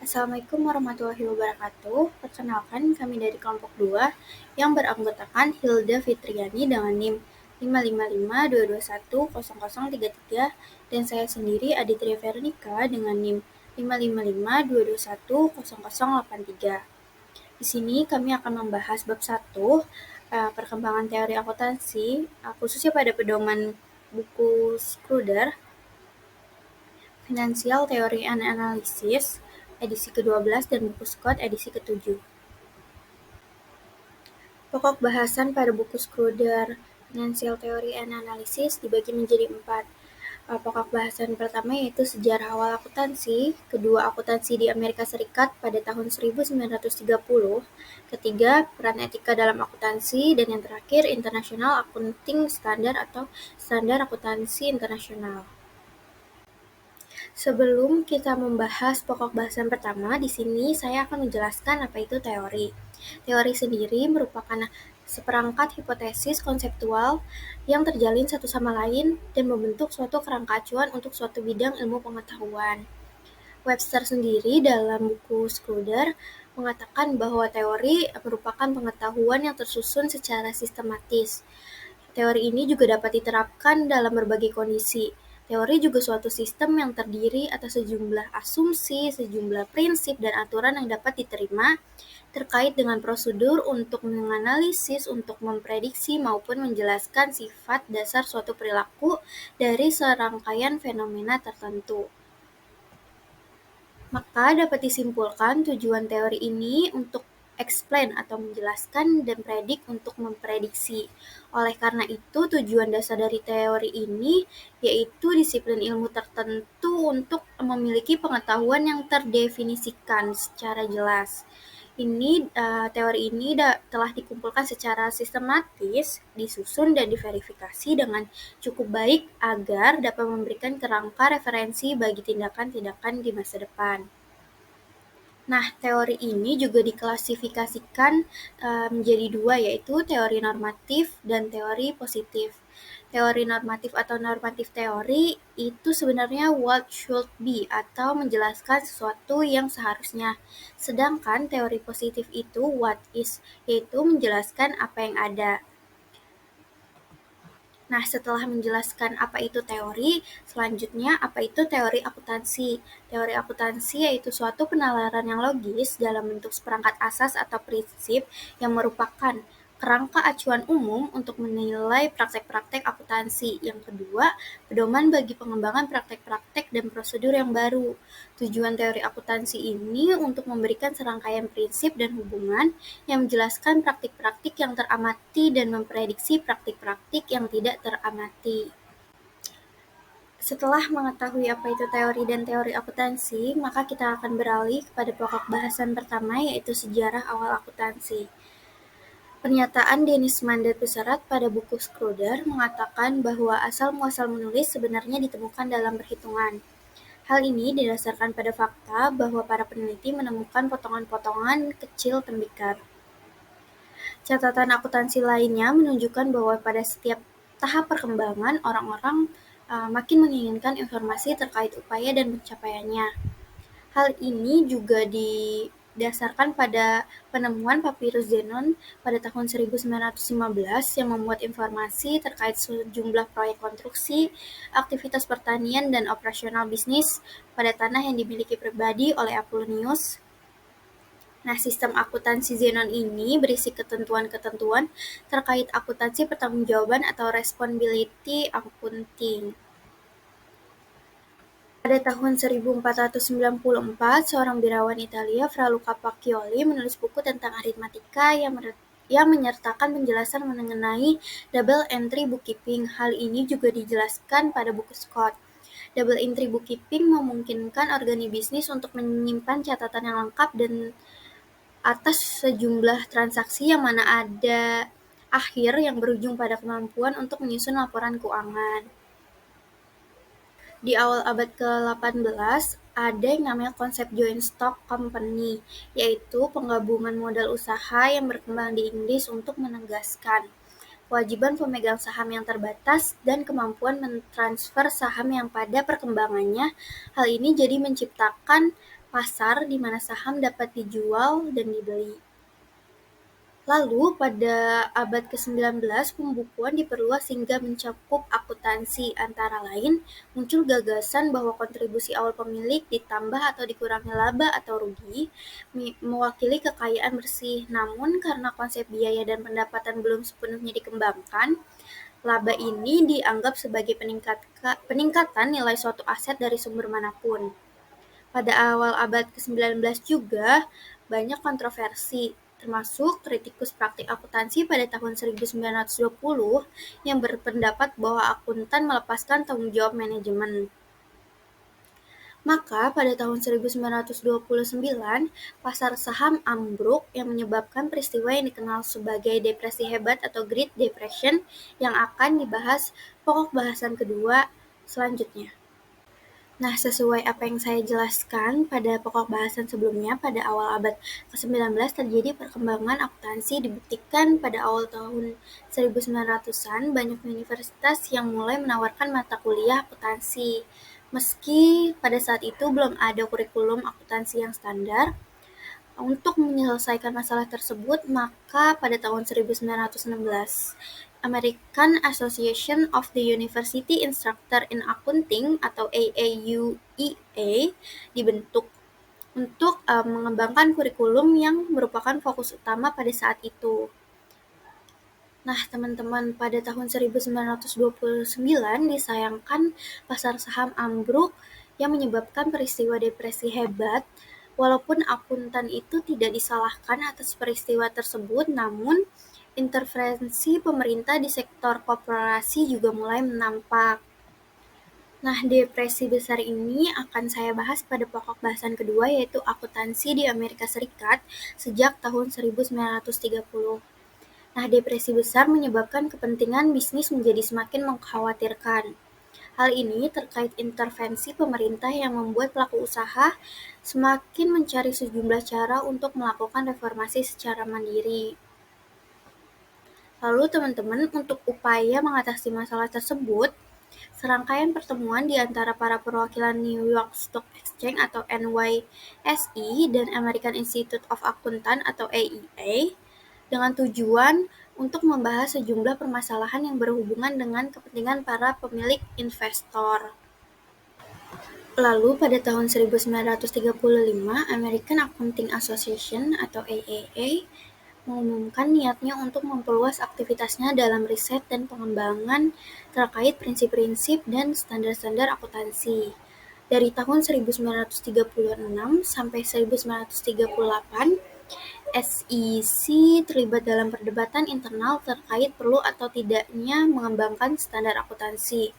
Assalamualaikum warahmatullahi wabarakatuh. Perkenalkan, kami dari kelompok 2 yang beranggotakan Hilda Fitriani dengan NIM 55522100033 dan saya sendiri Aditria Vernika dengan NIM 55522100083. Di sini kami akan membahas bab 1, perkembangan teori akuntansi, khususnya pada pedoman buku Schroeder, Financial Theory and Analysis, edisi ke-12 dan buku Scott edisi ke-7. Pokok bahasan pada buku Schroeder Financial Theory and Analysis dibagi menjadi 4. Pokok bahasan pertama yaitu sejarah awal akuntansi, kedua akuntansi di Amerika Serikat pada tahun 1930, ketiga peran etika dalam akuntansi, dan yang terakhir International Accounting Standard atau standar akuntansi internasional. Sebelum kita membahas pokok bahasan pertama, di sini saya akan menjelaskan apa itu teori. Teori sendiri merupakan seperangkat hipotesis konseptual yang terjalin satu sama lain dan membentuk suatu kerangka acuan untuk suatu bidang ilmu pengetahuan. Webster sendiri dalam buku Schroeder mengatakan bahwa teori merupakan pengetahuan yang tersusun secara sistematis. Teori ini juga dapat diterapkan dalam berbagai kondisi. Teori juga suatu sistem yang terdiri atas sejumlah asumsi, sejumlah prinsip, dan aturan yang dapat diterima terkait dengan prosedur untuk menganalisis, untuk memprediksi, maupun menjelaskan sifat dasar suatu perilaku dari serangkaian fenomena tertentu. Maka dapat disimpulkan tujuan teori ini untuk explain atau menjelaskan dan predik untuk memprediksi. Oleh karena itu, tujuan dasar dari teori ini yaitu disiplin ilmu tertentu untuk memiliki pengetahuan yang terdefinisikan secara jelas. Teori ini telah dikumpulkan secara sistematis, disusun dan diverifikasi dengan cukup baik agar dapat memberikan kerangka referensi bagi tindakan-tindakan di masa depan. Nah, teori ini juga diklasifikasikan menjadi dua, yaitu teori normatif dan teori positif. Teori normatif atau normatif teori itu sebenarnya what should be atau menjelaskan sesuatu yang seharusnya. Sedangkan teori positif itu what is, yaitu menjelaskan apa yang ada. Nah, setelah menjelaskan apa itu teori, selanjutnya apa itu teori akuntansi. Teori akuntansi yaitu suatu penalaran yang logis dalam bentuk seperangkat asas atau prinsip yang merupakan kerangka acuan umum untuk menilai praktek-praktek akuntansi. Yang kedua, pedoman bagi pengembangan praktek-praktek dan prosedur yang baru. Tujuan teori akuntansi ini untuk memberikan serangkaian prinsip dan hubungan yang menjelaskan praktik-praktik yang teramati dan memprediksi praktik-praktik yang tidak teramati. Setelah mengetahui apa itu teori dan teori akuntansi, maka kita akan beralih kepada pokok bahasan pertama, yaitu sejarah awal akuntansi. Pernyataan Dennis Mandat Besarat pada buku Schroeder mengatakan bahwa asal-muasal menulis sebenarnya ditemukan dalam perhitungan. Hal ini didasarkan pada fakta bahwa para peneliti menemukan potongan-potongan kecil tembikar. Catatan akuntansi lainnya menunjukkan bahwa pada setiap tahap perkembangan, orang-orang makin menginginkan informasi terkait upaya dan pencapaiannya. Hal ini juga didasarkan pada penemuan papirus Zenon pada tahun 1915 yang memuat informasi terkait sejumlah proyek konstruksi, aktivitas pertanian, dan operasional bisnis pada tanah yang dimiliki pribadi oleh Apollonius. Nah, sistem akuntansi Zenon ini berisi ketentuan-ketentuan terkait akuntansi pertanggungjawaban atau responsibility accounting. Pada tahun 1494, seorang birawan Italia, Fra Luca Pacioli, menulis buku tentang aritmatika yang menyertakan penjelasan mengenai double entry bookkeeping. Hal ini juga dijelaskan pada buku Scott. Double entry bookkeeping memungkinkan organisasi untuk menyimpan catatan yang lengkap dan atas sejumlah transaksi yang mana ada akhir yang berujung pada kemampuan untuk menyusun laporan keuangan. Di awal abad ke-18, ada yang namanya konsep joint stock company, yaitu penggabungan modal usaha yang berkembang di Inggris untuk menegaskan kewajiban pemegang saham yang terbatas dan kemampuan mentransfer saham yang pada perkembangannya. Hal ini jadi menciptakan pasar di mana saham dapat dijual dan dibeli. Lalu, pada abad ke-19, pembukuan diperluas hingga mencakup akuntansi. Antara lain, muncul gagasan bahwa kontribusi awal pemilik ditambah atau dikurangi laba atau rugi mewakili kekayaan bersih. Namun, karena konsep biaya dan pendapatan belum sepenuhnya dikembangkan, laba ini dianggap sebagai peningkatan nilai suatu aset dari sumber manapun. Pada awal abad ke-19 juga banyak kontroversi, termasuk kritikus praktik akuntansi pada tahun 1920 yang berpendapat bahwa akuntan melepaskan tanggung jawab manajemen. Maka pada tahun 1929, pasar saham ambruk yang menyebabkan peristiwa yang dikenal sebagai depresi hebat atau Great Depression yang akan dibahas pokok bahasan kedua selanjutnya. Nah, sesuai apa yang saya jelaskan pada pokok bahasan sebelumnya, pada awal abad ke-19 terjadi perkembangan akuntansi. Dibuktikan pada awal tahun 1900-an, banyak universitas yang mulai menawarkan mata kuliah akuntansi. Meski pada saat itu belum ada kurikulum akuntansi yang standar, untuk menyelesaikan masalah tersebut, maka pada tahun 1916, American Association of the University Instructor in Accounting atau AAUEA dibentuk untuk mengembangkan kurikulum yang merupakan fokus utama pada saat itu. Nah, teman-teman, pada tahun 1929 disayangkan pasar saham ambruk yang menyebabkan peristiwa depresi hebat. Walaupun akuntan itu tidak disalahkan atas peristiwa tersebut, namun intervensi pemerintah di sektor korporasi juga mulai nampak. Nah, depresi besar ini akan saya bahas pada pokok bahasan kedua, yaitu akuntansi di Amerika Serikat sejak tahun 1930. Nah, depresi besar menyebabkan kepentingan bisnis menjadi semakin mengkhawatirkan. Hal ini terkait intervensi pemerintah yang membuat pelaku usaha semakin mencari sejumlah cara untuk melakukan reformasi secara mandiri. Lalu teman-teman, untuk upaya mengatasi masalah tersebut, serangkaian pertemuan di antara para perwakilan New York Stock Exchange atau NYSE dan American Institute of Accountant atau AIA dengan tujuan untuk membahas sejumlah permasalahan yang berhubungan dengan kepentingan para pemilik investor. Lalu pada tahun 1935, American Accounting Association atau AAA mengumumkan niatnya untuk memperluas aktivitasnya dalam riset dan pengembangan terkait prinsip-prinsip dan standar-standar akuntansi. Dari tahun 1936 sampai 1938, SEC terlibat dalam perdebatan internal terkait perlu atau tidaknya mengembangkan standar akuntansi.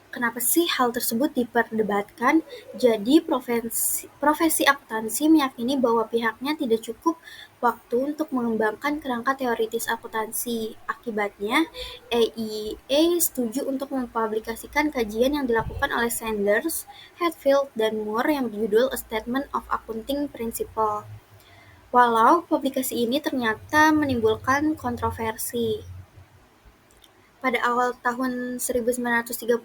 Kenapa sih hal tersebut diperdebatkan? Jadi, profesi akuntansi meyakini bahwa pihaknya tidak cukup waktu untuk mengembangkan kerangka teoritis akuntansi. Akibatnya, AIA setuju untuk mempublikasikan kajian yang dilakukan oleh Sanders, Hatfield, dan Moore yang berjudul A Statement of Accounting Principle. Walau publikasi ini ternyata menimbulkan kontroversi. Pada awal tahun 1936,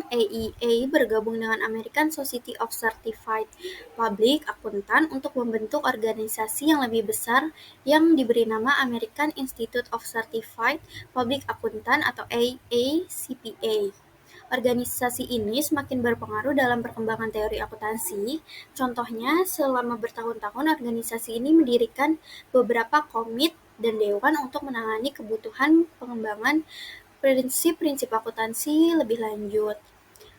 AIA bergabung dengan American Society of Certified Public Accountant untuk membentuk organisasi yang lebih besar yang diberi nama American Institute of Certified Public Accountant atau AACPA. Organisasi ini semakin berpengaruh dalam perkembangan teori akuntansi. Contohnya, selama bertahun-tahun organisasi ini mendirikan beberapa komit dan dewan untuk menangani kebutuhan pengembangan prinsip-prinsip akuntansi lebih lanjut.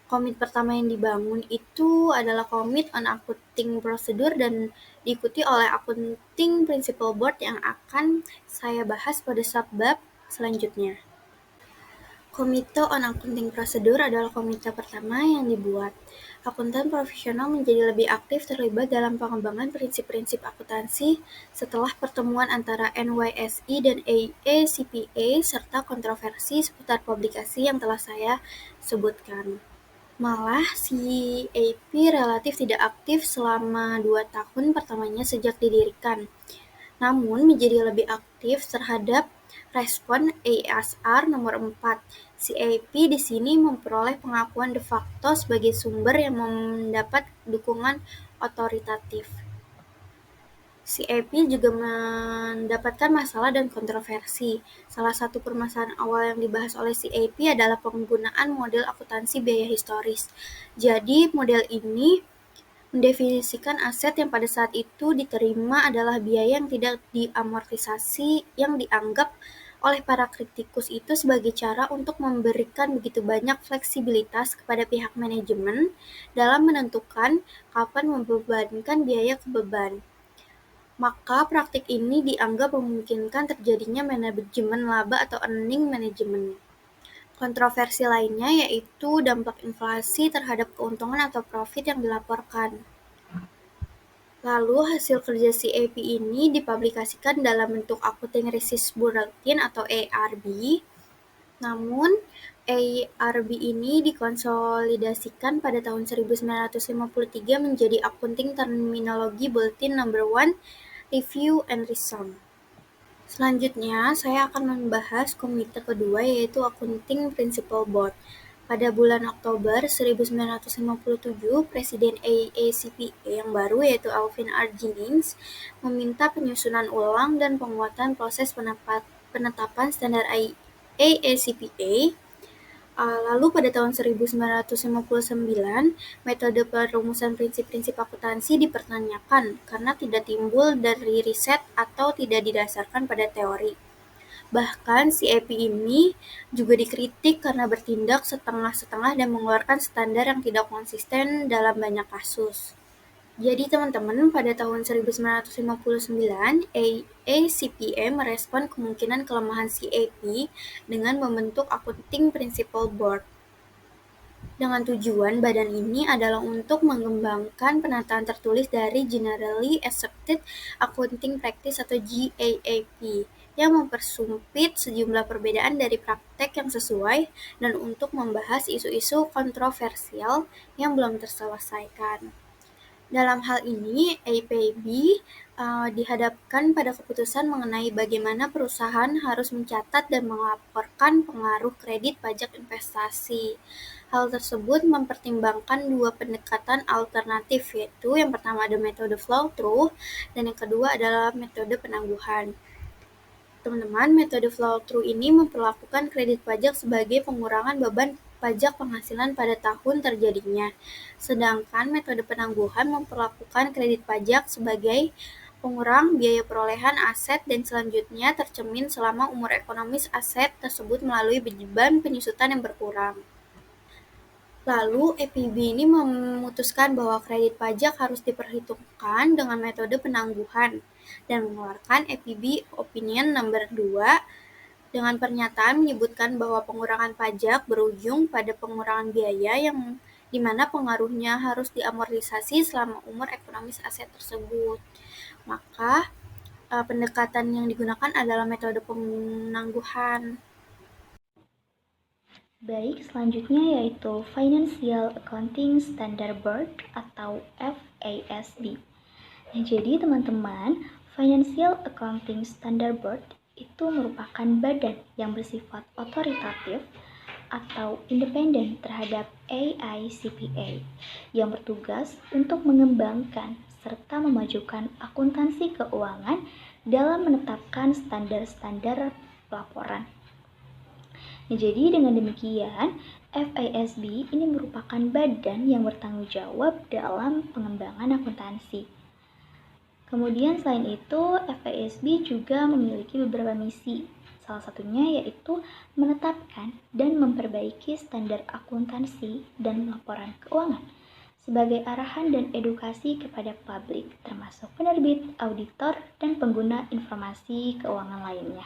Komit pertama yang dibangun itu adalah Komit on Accounting Procedure dan diikuti oleh Accounting Principle Board yang akan saya bahas pada subbab selanjutnya. Komite on Accounting Procedure adalah komite pertama yang dibuat. Akuntan profesional menjadi lebih aktif terlibat dalam pengembangan prinsip-prinsip akuntansi setelah pertemuan antara NYSE dan AACPA serta kontroversi seputar publikasi yang telah saya sebutkan. Malah, CAP relatif tidak aktif selama 2 tahun pertamanya sejak didirikan, namun menjadi lebih aktif terhadap Respon ASR nomor 4 CAP di sini memperoleh pengakuan de facto sebagai sumber yang mendapat dukungan otoritatif. CAP juga mendapatkan masalah dan kontroversi. Salah satu permasalahan awal yang dibahas oleh CAP adalah penggunaan model akuntansi biaya historis. Jadi, model ini mendefinisikan aset yang pada saat itu diterima adalah biaya yang tidak diamortisasi, yang dianggap oleh para kritikus itu sebagai cara untuk memberikan begitu banyak fleksibilitas kepada pihak manajemen dalam menentukan kapan membebankan biaya ke beban. Maka praktik ini dianggap memungkinkan terjadinya manajemen laba atau earning management. Kontroversi lainnya yaitu dampak inflasi terhadap keuntungan atau profit yang dilaporkan. Lalu hasil kerja CAP ini dipublikasikan dalam bentuk Accounting Research Bulletin atau ARB. Namun, ARB ini dikonsolidasikan pada tahun 1953 menjadi Accounting Terminology Bulletin No. 1 Review and Resume. Selanjutnya, saya akan membahas komite kedua yaitu Accounting Principles Board. Pada bulan Oktober 1957, Presiden AACPA yang baru yaitu Alvin R. Jennings meminta penyusunan ulang dan penguatan proses penetapan standar AACPA. Lalu pada tahun 1959, metode perumusan prinsip-prinsip akuntansi dipertanyakan karena tidak timbul dari riset atau tidak didasarkan pada teori. Bahkan CAP ini juga dikritik karena bertindak setengah-setengah dan mengeluarkan standar yang tidak konsisten dalam banyak kasus. Jadi teman-teman, pada tahun 1959, AACPA merespon kemungkinan kelemahan CAP dengan membentuk Accounting Principles Board. Dengan tujuan badan ini adalah untuk mengembangkan penataan tertulis dari Generally Accepted Accounting Practice atau GAAP yang mempersempit sejumlah perbedaan dari praktek yang sesuai dan untuk membahas isu-isu kontroversial yang belum terselesaikan. Dalam hal ini, APB dihadapkan pada keputusan mengenai bagaimana perusahaan harus mencatat dan melaporkan pengaruh kredit pajak investasi. Hal tersebut mempertimbangkan dua pendekatan alternatif, yaitu yang pertama ada metode flow-through dan yang kedua adalah metode penangguhan. Teman-teman, metode flow-through ini memperlakukan kredit pajak sebagai pengurangan beban pajak penghasilan pada tahun terjadinya. Sedangkan metode penangguhan memperlakukan kredit pajak sebagai pengurang biaya perolehan aset dan selanjutnya tercermin selama umur ekonomis aset tersebut melalui beban penyusutan yang berkurang. Lalu, APB ini memutuskan bahwa kredit pajak harus diperhitungkan dengan metode penangguhan dan mengeluarkan APB Opinion nomor 2 dengan pernyataan menyebutkan bahwa pengurangan pajak berujung pada pengurangan biaya yang dimana pengaruhnya harus diamortisasi selama umur ekonomis aset tersebut. Maka, pendekatan yang digunakan adalah metode penangguhan. Baik, selanjutnya yaitu Financial Accounting Standard Board atau FASB. Nah, jadi teman-teman, Financial Accounting Standard Board itu merupakan badan yang bersifat otoritatif atau independen terhadap AICPA yang bertugas untuk mengembangkan serta memajukan akuntansi keuangan dalam menetapkan standar-standar pelaporan. Nah, jadi dengan demikian, FASB ini merupakan badan yang bertanggung jawab dalam pengembangan akuntansi. Kemudian selain itu, FASB juga memiliki beberapa misi. Salah satunya yaitu menetapkan dan memperbaiki standar akuntansi dan laporan keuangan sebagai arahan dan edukasi kepada publik, termasuk penerbit, auditor, dan pengguna informasi keuangan lainnya.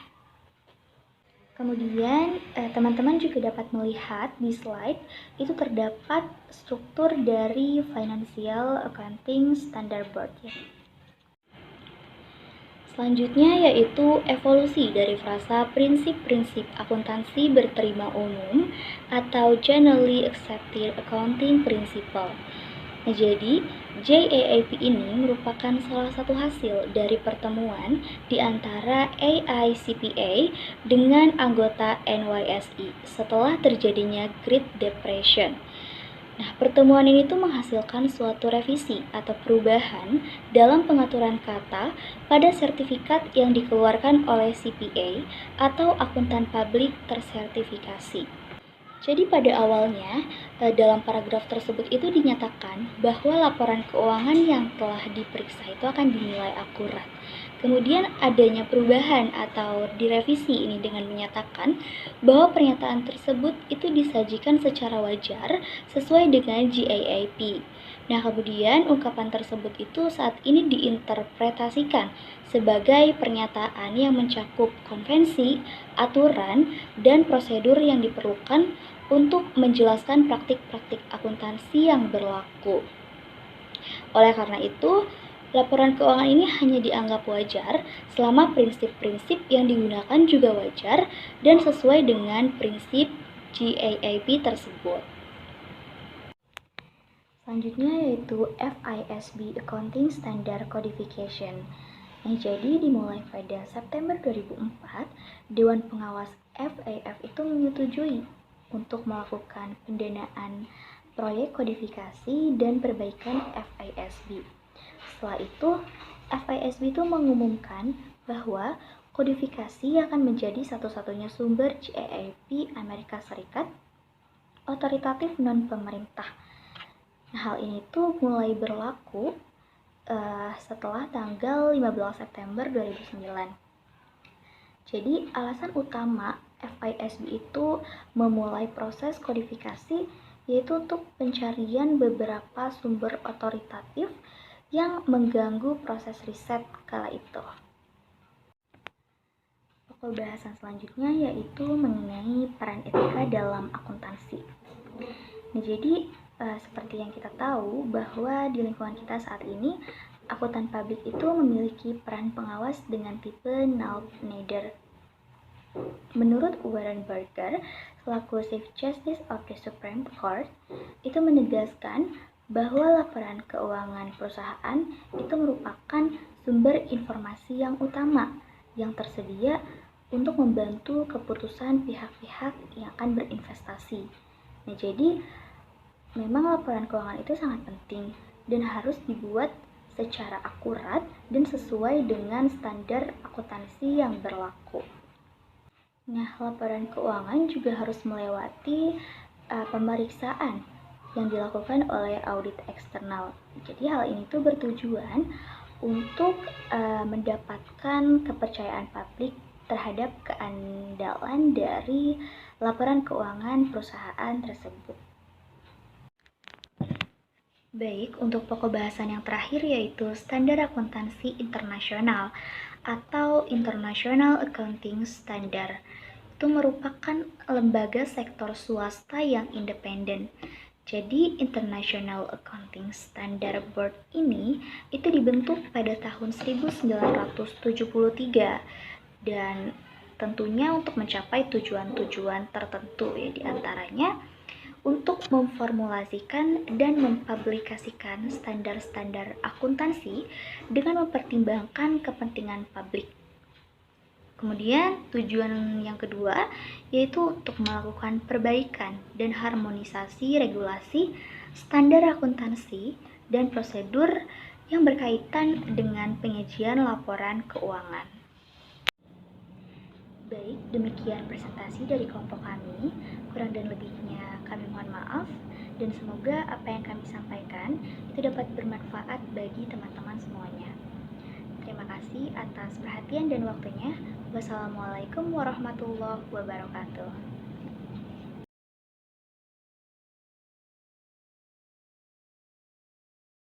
Kemudian teman-teman juga dapat melihat di slide itu terdapat struktur dari Financial Accounting Standard Board ya. Selanjutnya yaitu evolusi dari frasa prinsip-prinsip akuntansi berterima umum atau Generally Accepted Accounting Principle. Nah, jadi JAAP ini merupakan salah satu hasil dari pertemuan di antara AICPA dengan anggota NYSE setelah terjadinya Great Depression. Nah, pertemuan ini tuh menghasilkan suatu revisi atau perubahan dalam pengaturan kata pada sertifikat yang dikeluarkan oleh CPA atau akuntan publik tersertifikasi. Jadi pada awalnya, dalam paragraf tersebut itu dinyatakan bahwa laporan keuangan yang telah diperiksa itu akan dinilai akurat. Kemudian adanya perubahan atau direvisi ini dengan menyatakan bahwa pernyataan tersebut itu disajikan secara wajar sesuai dengan GAAP. Nah, kemudian ungkapan tersebut itu saat ini diinterpretasikan sebagai pernyataan yang mencakup konvensi, aturan, dan prosedur yang diperlukan untuk menjelaskan praktik-praktik akuntansi yang berlaku. Oleh karena itu, laporan keuangan ini hanya dianggap wajar selama prinsip-prinsip yang digunakan juga wajar dan sesuai dengan prinsip GAAP tersebut. Selanjutnya yaitu FISB Accounting Standard Codification. Nah, jadi dimulai pada September 2004, Dewan Pengawas FAF itu menyetujui untuk melakukan pendanaan proyek kodifikasi dan perbaikan FISB. Setelah itu, FISB itu mengumumkan bahwa kodifikasi akan menjadi satu-satunya sumber GAAP Amerika Serikat otoritatif non-pemerintah. Nah, hal ini tuh mulai berlaku setelah tanggal 15 September 2009. Jadi, alasan utama FISB itu memulai proses kodifikasi yaitu untuk pencarian beberapa sumber otoritatif yang mengganggu proses riset kala itu. Pokok bahasan selanjutnya yaitu mengenai peran etika dalam akuntansi. Nah, jadi seperti yang kita tahu bahwa di lingkungan kita saat ini akuntan publik itu memiliki peran pengawas dengan tipe null nader. Menurut Warren Burger, selaku Chief Justice of the Supreme Court, itu menegaskan bahwa laporan keuangan perusahaan itu merupakan sumber informasi yang utama yang tersedia untuk membantu keputusan pihak-pihak yang akan berinvestasi. Nah, jadi memang laporan keuangan itu sangat penting dan harus dibuat secara akurat dan sesuai dengan standar akuntansi yang berlaku. Nah, laporan keuangan juga harus melewati pemeriksaan yang dilakukan oleh audit eksternal. Jadi hal ini tuh bertujuan untuk mendapatkan kepercayaan publik terhadap keandalan dari laporan keuangan perusahaan tersebut. Baik, untuk pokok bahasan yang terakhir yaitu Standar Akuntansi Internasional atau International Accounting Standard. Itu merupakan lembaga sektor swasta yang independen. Jadi, International Accounting Standard Board ini itu dibentuk pada tahun 1973 dan tentunya untuk mencapai tujuan-tujuan tertentu ya, diantaranya untuk memformulasikan dan mempublikasikan standar-standar akuntansi dengan mempertimbangkan kepentingan publik. Kemudian tujuan yang kedua yaitu untuk melakukan perbaikan dan harmonisasi regulasi, standar akuntansi, dan prosedur yang berkaitan dengan penyajian laporan keuangan. Baik, demikian presentasi dari kelompok kami. Kurang dan lebihnya kami mohon maaf dan semoga apa yang kami sampaikan itu dapat bermanfaat bagi teman-teman semuanya. Terima kasih atas perhatian dan waktunya. Wassalamualaikum warahmatullahi wabarakatuh.